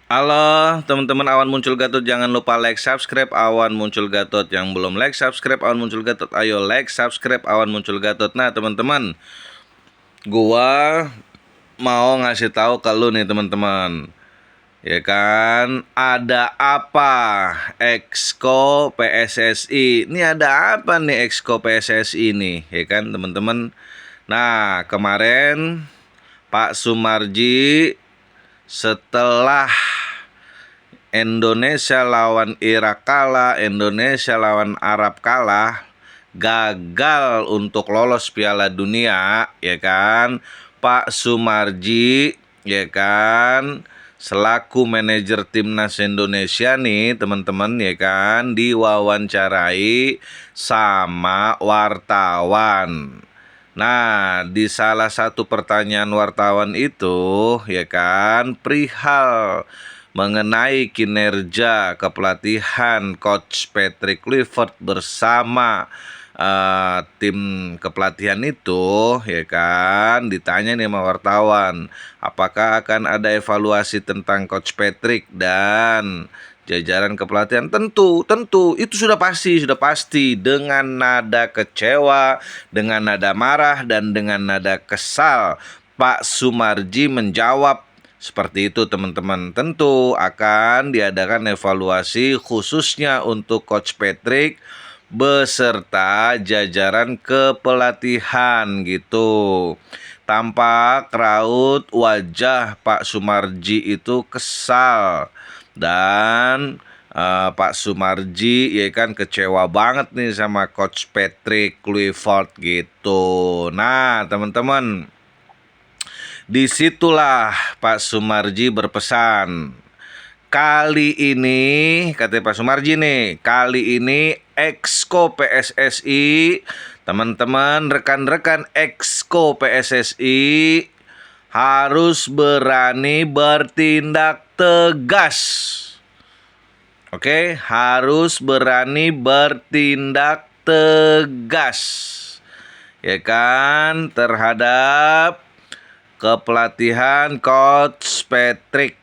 Halo teman-teman Awan Muncul Gatot, jangan lupa like, subscribe Awan Muncul Gatot. Yang belum like, subscribe Awan Muncul Gatot, ayo like, subscribe Awan Muncul Gatot. Nah teman-teman, gua mau ngasih tahu ke lu nih teman-teman. Ya kan, ada apa Exco PSSI? Ini ada apa nih Exco PSSI nih? Ya kan teman-teman. Nah kemarin Pak Sumarji setelah Indonesia lawan Irak kalah, Indonesia lawan Arab kalah, gagal untuk lolos Piala Dunia, ya kan? Pak Sumarji, ya kan, selaku manajer timnas Indonesia nih, teman-teman, ya kan, diwawancarai sama wartawan. Nah, di salah satu pertanyaan wartawan itu, ya kan, perihal mengenai kinerja kepelatihan Coach Patrick Kluivert bersama tim kepelatihan itu, ya kan, ditanya nih sama wartawan, apakah akan ada evaluasi tentang Coach Patrick dan jajaran kepelatihan. Tentu itu sudah pasti dengan nada kecewa, dengan nada marah dan dengan nada kesal. Pak Sumarji menjawab seperti itu teman-teman. Tentu akan diadakan evaluasi khususnya untuk Coach Patrick beserta jajaran kepelatihan gitu. Tampak raut wajah Pak Sumarji itu kesal dan Pak Sumarji ya kan kecewa banget nih sama Coach Patrick Kluivert gitu. Nah teman-teman, disitulah Pak Sumarji berpesan. Kali ini, kata Pak Sumarji nih, kali ini Exco PSSI, teman-teman, rekan-rekan Exco PSSI harus berani bertindak tegas. Oke, harus berani bertindak tegas. Ya kan, terhadap kepelatihan Coach Patrick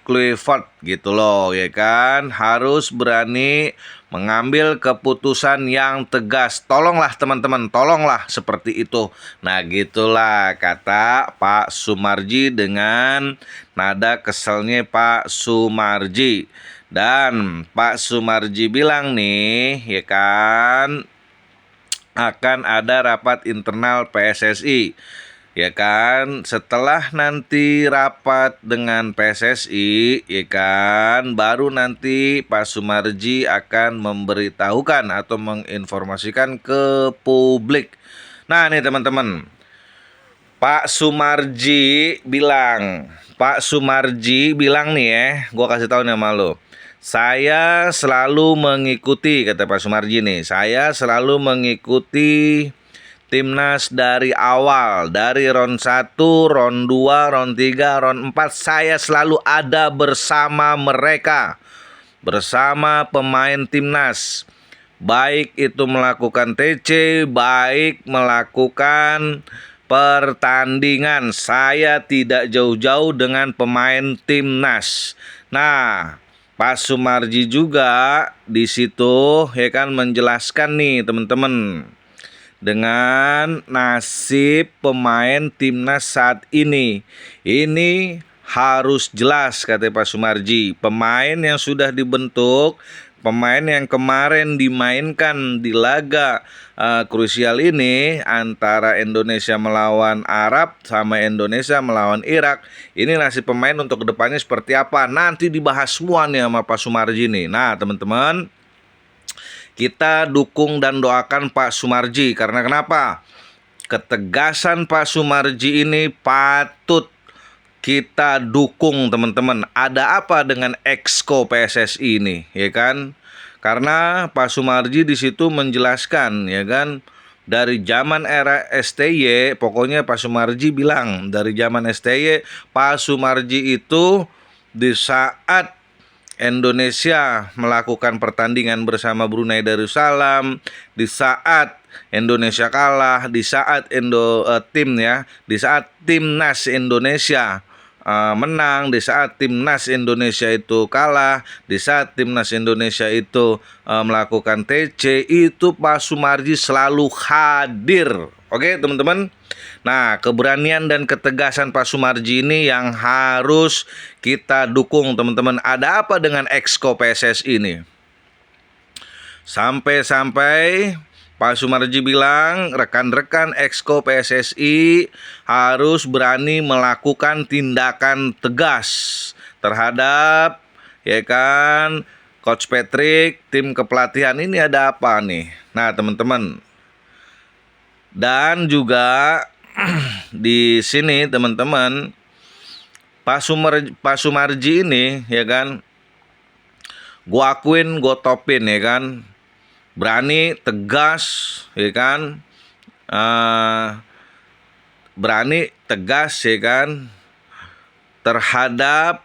Kluivert gitu loh, ya kan, harus berani mengambil keputusan yang tegas. Tolonglah teman-teman, tolonglah seperti itu. Nah gitulah kata Pak Sumarji dengan nada keselnya Pak Sumarji. Dan Pak Sumarji bilang nih, ya kan, akan ada rapat internal PSSI. Ya kan, setelah nanti rapat dengan PSSI, ya kan, baru nanti Pak Sumarji akan memberitahukan atau menginformasikan ke publik. Nah nih teman-teman, Pak Sumarji bilang nih ya, gue kasih tahu nih sama lo. Saya selalu mengikuti, kata Pak Sumarji nih, saya selalu mengikuti timnas dari awal, dari round 1, round 2, round 3, round 4, saya selalu ada bersama mereka, bersama pemain timnas. Baik itu melakukan TC, baik melakukan pertandingan, saya tidak jauh-jauh dengan pemain timnas. Nah, Pak Sumarji juga di situ ya kan menjelaskan nih teman-teman dengan nasib pemain timnas saat ini. Ini harus jelas kata Pak Sumarji. Pemain yang sudah dibentuk, pemain yang kemarin dimainkan di laga krusial ini antara Indonesia melawan Arab sama Indonesia melawan Irak. Ini nasib pemain untuk kedepannya seperti apa? Nanti dibahas semua nih sama Pak Sumarji nih. Nah teman-teman, kita dukung dan doakan Pak Sumarji. Karena kenapa? Ketegasan Pak Sumarji ini patut kita dukung teman-teman. Ada apa dengan Exco PSSI ini, ya kan? Karena Pak Sumarji di situ menjelaskan, ya kan, dari zaman era STY, pokoknya Pak Sumarji bilang dari zaman STY, Pak Sumarji itu di saat Indonesia melakukan pertandingan bersama Brunei Darussalam, di saat Indonesia kalah, di saat di saat timnas Indonesia menang, di saat timnas Indonesia itu kalah, di saat timnas Indonesia itu melakukan TC, itu Pak Sumarji selalu hadir. Oke, teman-teman. Nah, keberanian dan ketegasan Pak Sumarji ini yang harus kita dukung, teman-teman. Ada apa dengan Exco PSSI ini? Sampai-sampai Pak Sumarji bilang rekan-rekan Exco PSSI harus berani melakukan tindakan tegas terhadap Coach Patrick, tim kepelatihan ini ada apa nih? Nah, teman-teman. Dan juga di sini teman-teman, Pak Sumarji ini gua akuin, gua topin berani, tegas, berani, tegas, terhadap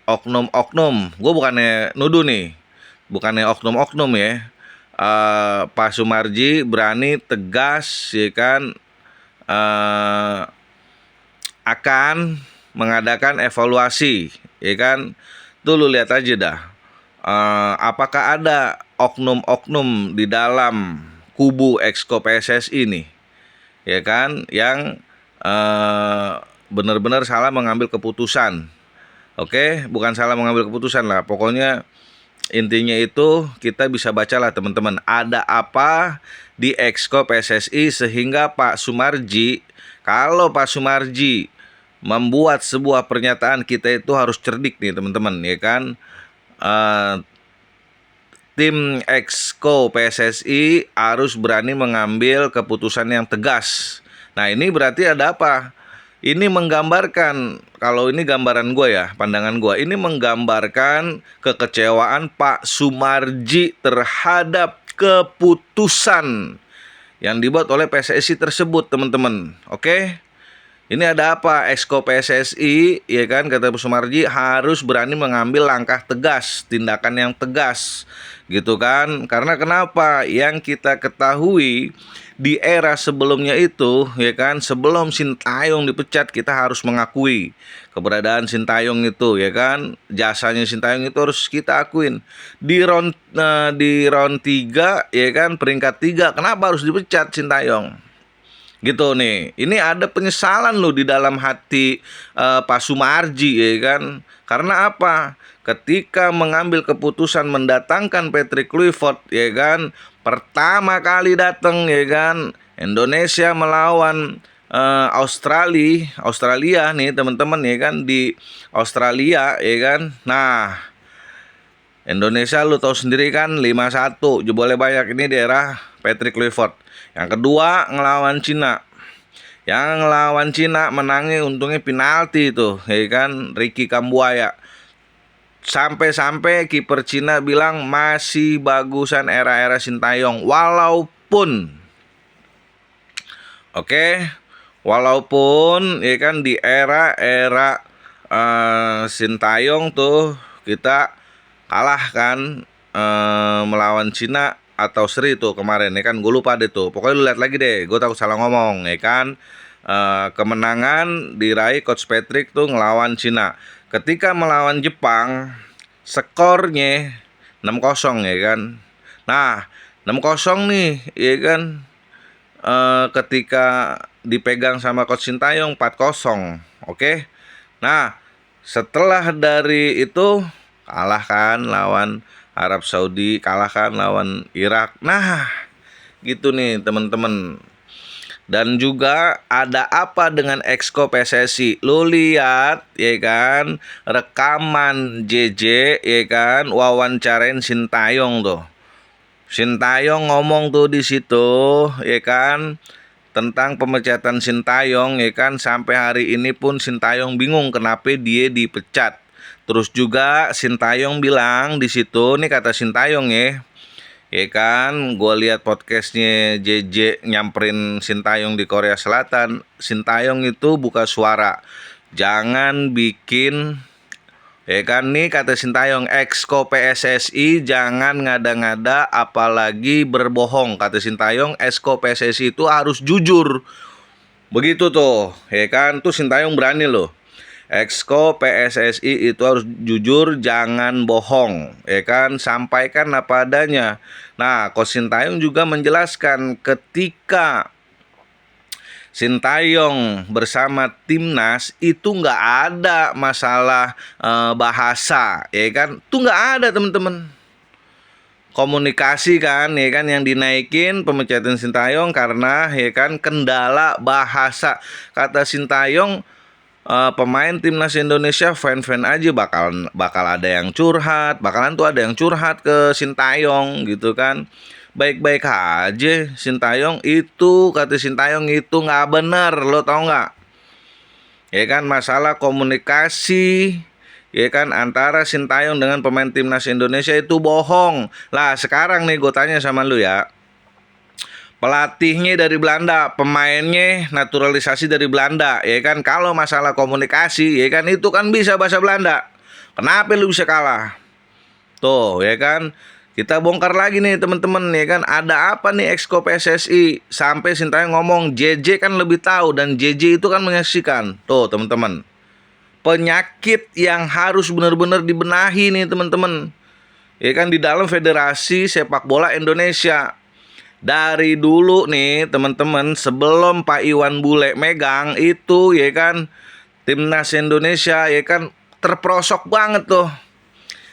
oknum-oknum. Gue bukannya nuduh nih, bukannya oknum-oknum ya. Pak Sumarji berani, tegas, akan mengadakan evaluasi, Tuh lu lihat aja dah. Apakah ada oknum-oknum di dalam kubu Exco PSSI ini, yang benar-benar salah mengambil keputusan. Oke, bukan salah mengambil keputusan lah. Pokoknya intinya itu kita bisa bacalah teman-teman. Ada apa di Exco PSSI sehingga Pak Sumarji, kalau Pak Sumarji membuat sebuah pernyataan, kita itu harus cerdik nih teman-teman, tim Exco PSSI harus berani mengambil keputusan yang tegas. Nah, ini berarti ada apa? Ini menggambarkan, kalau ini gambaran gue ya, pandangan gue, ini menggambarkan kekecewaan Pak Sumarji terhadap keputusan yang dibuat oleh PSSI tersebut, teman-teman. Oke? Ini ada apa? Exco PSSI, kata Pak Sumarji harus berani mengambil langkah tegas, tindakan yang tegas, gitu kan? Karena kenapa? Yang kita ketahui di era sebelumnya itu, sebelum Sintayong dipecat, kita harus mengakui keberadaan Sintayong itu, jasanya Sintayong itu harus kita akuin. Di round 3, peringkat 3, kenapa harus dipecat Sintayong? Gitu nih, ini ada penyesalan loh di dalam hati Pak Sumarji, Karena apa? Ketika mengambil keputusan mendatangkan Patrick Kluivert, pertama kali datang, Indonesia melawan Australia nih teman-teman, di Australia, Nah, Indonesia lu tahu sendiri kan 5-1 jebolnya banyak, ini daerah Patrick Kluivert. Yang kedua ngelawan Cina. Yang ngelawan Cina menangnya untungnya penalti itu, Ricky Kambuaya. Sampai-sampai kiper Cina bilang masih bagusan era-era Sintayong. Walaupun di era Sintayong tuh kita kalah kan melawan Cina atau Sri tuh kemarin, gue lupa deh tuh. Pokoknya lu lihat lagi deh, gue takut salah ngomong, kemenangan diraih Coach Patrick tuh ngelawan Cina. Ketika melawan Jepang, skornya 6-0, Nah, 6-0 nih, ketika dipegang sama Coach Sintayong 4-0, oke? Nah, setelah dari itu kalah kan lawan Arab Saudi, kalah kan lawan Irak. Nah, gitu nih teman-teman. Dan juga ada apa dengan Exco PSSI? Lu lihat, rekaman JJ, wawancarain Sintayong tuh. Sintayong ngomong tuh di situ, tentang pemecatan Sintayong, sampai hari ini pun Sintayong bingung kenapa dia dipecat. Terus juga Sintayong bilang di situ, nih kata Sintayong gue lihat podcastnya JJ nyamperin Sintayong di Korea Selatan. Sintayong itu buka suara, jangan bikin, nih kata Sintayong, Exco PSSI jangan ngada-ngada apalagi berbohong. Kata Sintayong, Exco PSSI itu harus jujur. Begitu tuh, tuh Sintayong berani loh. Exco PSSI itu harus jujur, jangan bohong, ya kan? Sampaikan apa adanya. Nah, Coach Sintayong juga menjelaskan ketika Sintayong bersama timnas itu nggak ada masalah bahasa, ya kan? Itu nggak ada, teman-teman. Komunikasi kan, ya kan, yang dinaikin pemecatan Sintayong karena, ya kan, kendala bahasa. Kata Sintayong, pemain timnas Indonesia fan-fan aja bakal ada yang curhat, bakalan tuh ada yang curhat ke Sintayong gitu kan. Baik-baik aja Sintayong itu, kata Sintayong itu nggak bener, lo tau nggak? Ya kan, masalah komunikasi, ya kan, antara Sintayong dengan pemain timnas Indonesia itu bohong. Lah sekarang nih gue tanya sama lu ya, pelatihnya dari Belanda, pemainnya naturalisasi dari Belanda, ya kan. Kalau masalah komunikasi, ya kan, itu kan bisa bahasa Belanda. Kenapa lu bisa kalah? Tuh, ya kan. Kita bongkar lagi nih teman-teman, ya kan. Ada apa nih Exco PSSI sampai Sintayong ngomong JJ kan lebih tahu dan JJ itu kan menyaksikan. Tuh, teman-teman. Penyakit yang harus benar-benar dibenahi nih teman-teman. Ya kan, di dalam Federasi Sepak Bola Indonesia. Dari dulu nih teman-teman, sebelum Pak Iwan Bule megang itu, ya kan, timnas Indonesia, ya kan, terperosok banget tuh.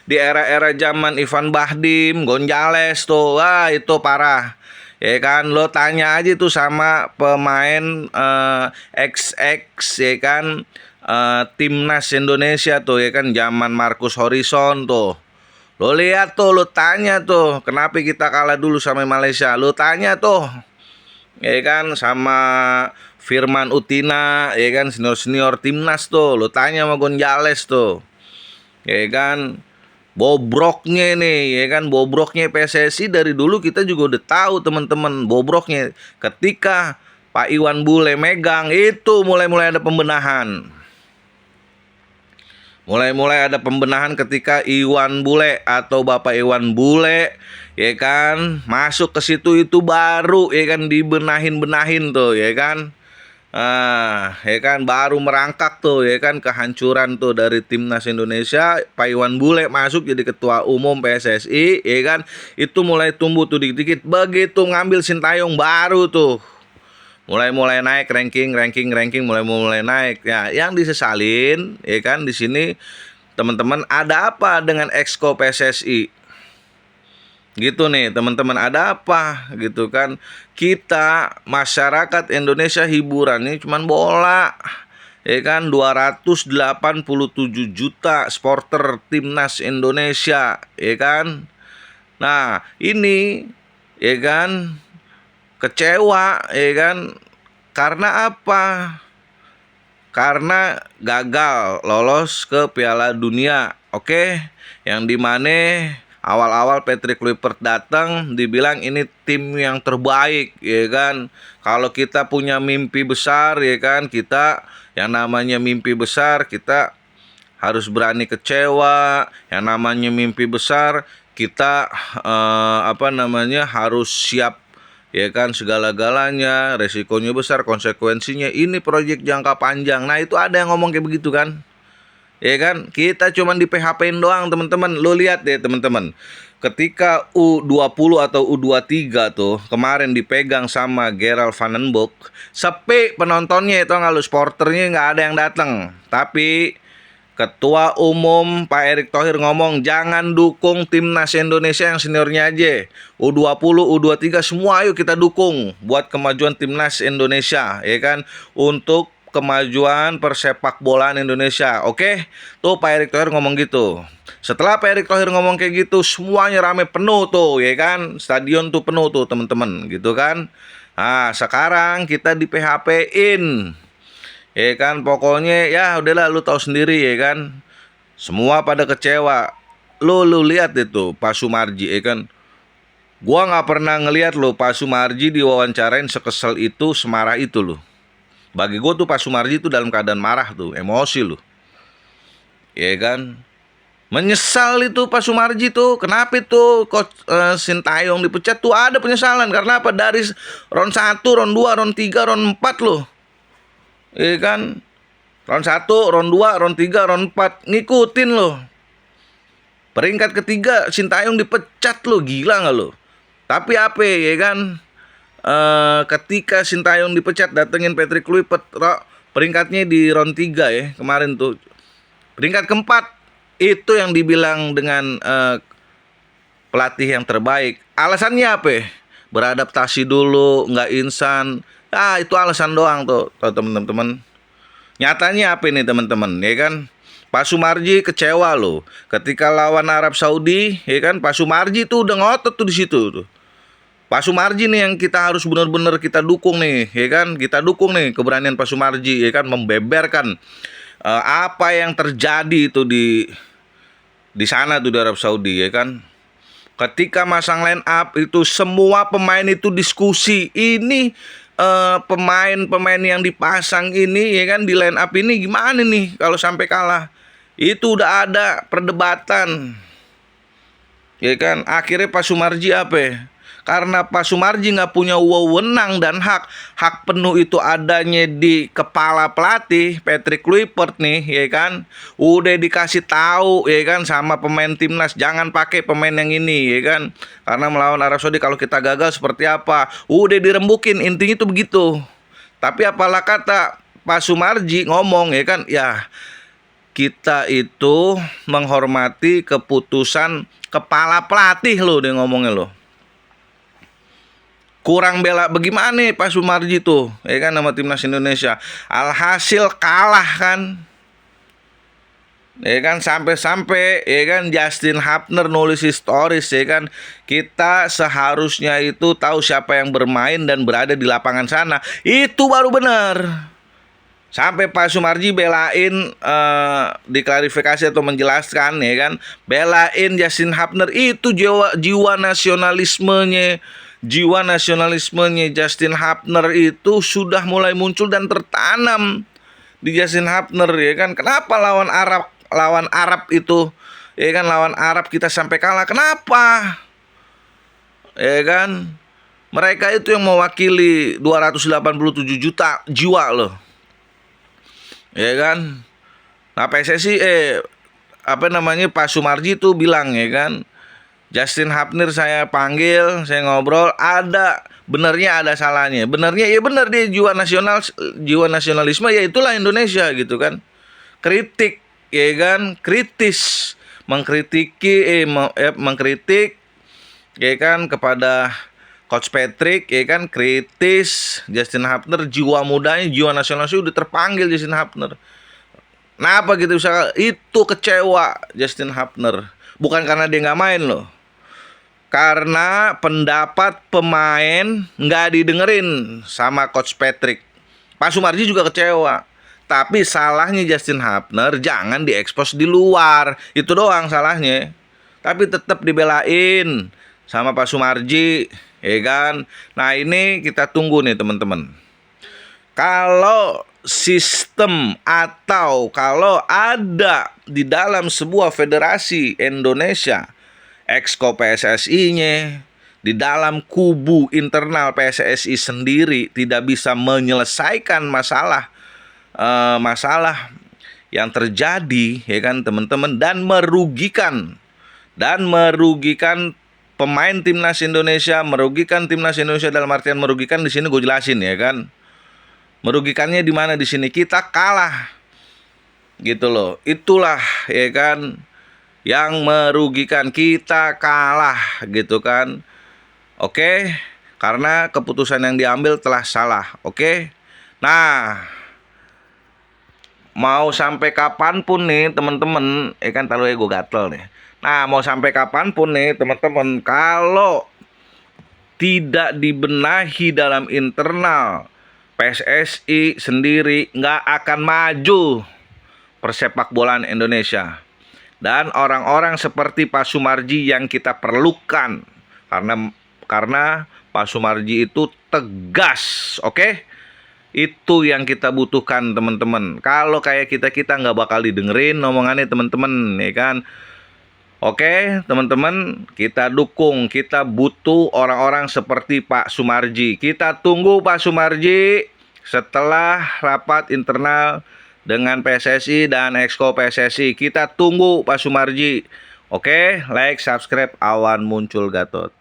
Di era-era zaman Ivan Bahdim, Gonzales tuh, wah itu parah. Ya kan, lo tanya aja tuh sama pemain XX, ya kan, timnas Indonesia tuh, ya kan, zaman Marcus Horizon tuh. Lo lihat tuh, lo tanya tuh, kenapa kita kalah dulu sama Malaysia? Lo tanya tuh, ya kan, sama Firman Utina, ya kan, senior timnas tuh. Lo tanya sama Gonzales tuh, ya kan. Bobroknya nih, ya kan, bobroknya PSSI dari dulu kita juga udah tahu teman-teman, bobroknya. Ketika Pak Iwan Bule megang itu mulai-mulai ada pembenahan. Mulai-mulai ada pembenahan ketika Iwan Bule atau Bapak Iwan Bule, ya kan, masuk ke situ, itu baru, ya kan, dibenahin-benahin tuh, ya kan. Ya kan, baru merangkak tuh, ya kan, kehancuran tuh dari timnas Indonesia. Pak Iwan Bule masuk jadi ketua umum PSSI, ya kan. Itu mulai tumbuh tuh dikit-dikit. Begitu ngambil Sintayong baru tuh mulai naik ranking, mulai naik. Ya, yang disesalin, ya kan, di sini teman-teman, ada apa dengan Exco PSSI? Gitu nih teman-teman, ada apa gitu kan. Kita masyarakat Indonesia hiburannya cuman bola, ya kan. 287 juta supporter timnas Indonesia, ya kan. Nah ini, ya kan, kecewa, ya kan. Karena apa? Karena gagal lolos ke Piala Dunia, oke? Yang dimana awal-awal Patrick Kluivert datang dibilang ini tim yang terbaik, ya kan. Kalau kita punya mimpi besar, ya kan, kita yang namanya mimpi besar kita harus berani kecewa. Yang namanya mimpi besar kita harus siap, ya kan, segala-galanya, resikonya besar, konsekuensinya. Ini proyek jangka panjang. Nah itu ada yang ngomong kayak begitu kan, ya kan. Kita cuman di PHP-in doang teman-teman. Lo lihat deh teman-teman, ketika U20 atau U23 tuh kemarin dipegang sama Gerald Van den Bosch, sepi penontonnya itu, nggak, lo supporternya nggak ada yang datang. Tapi Ketua Umum Pak Erick Thohir ngomong, jangan dukung timnas Indonesia yang seniornya aja. U20, U23 semua ayo kita dukung buat kemajuan timnas Indonesia, ya kan, untuk kemajuan persepak bolaan Indonesia. Oke? Tuh Pak Erick Thohir ngomong gitu. Setelah Pak Erick Thohir ngomong kayak gitu, semuanya rame penuh tuh, ya kan. Stadion tuh penuh tuh teman-teman, gitu kan. Nah, sekarang kita di PHP-in. Ya kan, pokoknya ya udahlah, lu tahu sendiri, ya kan. Semua pada kecewa. Lu lihat itu Pak Sumarji, ya kan. Gua nggak pernah ngelihat lo Pak Sumarji diwawancarain sekesel itu, semarah itu lo. Bagi gua tuh Pak Sumarji itu dalam keadaan marah tuh, emosi lo. Ya kan. Menyesal itu Pak Sumarji tuh. Kenapa itu Coach Sintayong dipecat tuh, ada penyesalan. Karena apa? Dari round 1, round 2, round 3, round 4 loh, ya kan. Round 1, round 2, round 3, round 4 ngikutin loh. Peringkat ketiga Sintayong dipecat loh, gila nggak lo? Tapi apa ya kan? Ketika Sintayong dipecat, datengin Patrick Kluivert, peringkatnya di round 3 ya kemarin tuh. Peringkat keempat itu yang dibilang dengan pelatih yang terbaik. Alasannya apa? Beradaptasi dulu, nggak instan. Itu alasan doang tuh teman-teman. Nyatanya apa nih teman-teman, ya kan? Pak Sumarji kecewa loh ketika lawan Arab Saudi, ya kan? Pak Sumarji tuh udah ngotot tuh di situ tuh. Pak Sumarji nih yang kita harus benar-benar kita dukung nih, ya kan? Kita dukung nih keberanian Pak Sumarji, ya kan? Membeberkan apa yang terjadi itu di sana tuh di Arab Saudi, ya kan? Ketika masang line up itu semua pemain itu diskusi, ini pemain-pemain yang dipasang ini, ya kan, di line up ini gimana nih kalau sampai kalah. Itu udah ada perdebatan, ya kan. Akhirnya Pak Sumarji apa ya? Karena Pak Sumarji nggak punya wewenang dan hak penuh itu adanya di kepala pelatih Patrick Kluivert nih, ya kan. Udah dikasih tahu, ya kan, sama pemain timnas, jangan pakai pemain yang ini, ya kan. Karena melawan Arab Saudi kalau kita gagal seperti apa, udah dirembukin, intinya itu begitu. Tapi apalah kata Pak Sumarji ngomong, ya kan, ya kita itu menghormati keputusan kepala pelatih loh, dia ngomongnya loh. Kurang bela bagaimana Pak Sumarji tuh, ya kan, nama timnas Indonesia. Alhasil kalah kan, ya kan, sampai-sampai, ya kan, Justin Hapner nulis stories, ya kan, kita seharusnya itu tahu siapa yang bermain dan berada di lapangan sana. Itu baru benar. Sampai Pak Sumarji belain, diklarifikasi atau menjelaskan, ya kan, belain Justin Hapner. Itu jiwa nasionalismenya. Jiwa nasionalismenya Justin Hapner itu sudah mulai muncul dan tertanam di Justin Hapner, ya kan. Kenapa lawan Arab itu, ya kan, lawan Arab kita sampai kalah? Kenapa? Ya kan, mereka itu yang mewakili 287 juta jiwa loh, ya kan. Nah, PSSI Pak Sumarji itu bilang, ya kan, Justin Hapner saya panggil, saya ngobrol, ada benernya, ada salahnya. Benernya ya bener, dia jiwa nasionalisme, ya itulah Indonesia gitu kan. Kritik, ya kan, kritis, mengkritik, ya kan, kepada Coach Patrick, ya kan, kritis. Justin Hapner jiwa mudanya, jiwa nasionalisnya udah terpanggil Justin Hapner. Kenapa gitu bisa itu kecewa Justin Hapner? Bukan karena dia nggak main loh, karena pendapat pemain nggak didengerin sama Coach Patrick. Pak Sumarji juga kecewa. Tapi salahnya Justin Hapner jangan diekspos di luar. Itu doang salahnya. Tapi tetap dibelain sama Pak Sumarji, ya kan. Nah, ini kita tunggu nih teman-teman. Kalau sistem atau kalau ada di dalam sebuah federasi Indonesia, exco PSSI-nya, di dalam kubu internal PSSI sendiri tidak bisa menyelesaikan masalah yang terjadi, ya kan teman-teman, dan merugikan pemain timnas Indonesia, merugikan timnas Indonesia dalam artian merugikan di sini gue jelasin, ya kan. Merugikannya di mana? Di sini kita kalah, gitu loh. Itulah, ya kan, yang merugikan, kita kalah, gitu kan. Oke, karena keputusan yang diambil telah salah. Oke. Nah, mau sampai kapanpun nih teman-teman, ya kan, taruh gue gatel nih. Nah, mau sampai kapanpun nih teman-teman, kalau tidak dibenahi dalam internal PSSI sendiri, nggak akan maju persepak bolaan Indonesia. Dan orang-orang seperti Pak Sumarji yang kita perlukan, karena Pak Sumarji itu tegas, oke? Itu yang kita butuhkan teman-teman. Kalau kayak kita nggak bakal didengerin omongannya teman-teman, ya kan? Oke teman-teman, kita dukung, kita butuh orang-orang seperti Pak Sumarji. Kita tunggu Pak Sumarji setelah rapat internal dengan PSSI dan Exco PSSI. Kita tunggu Pak Sumarji. Oke, like, subscribe, awan muncul Gatot.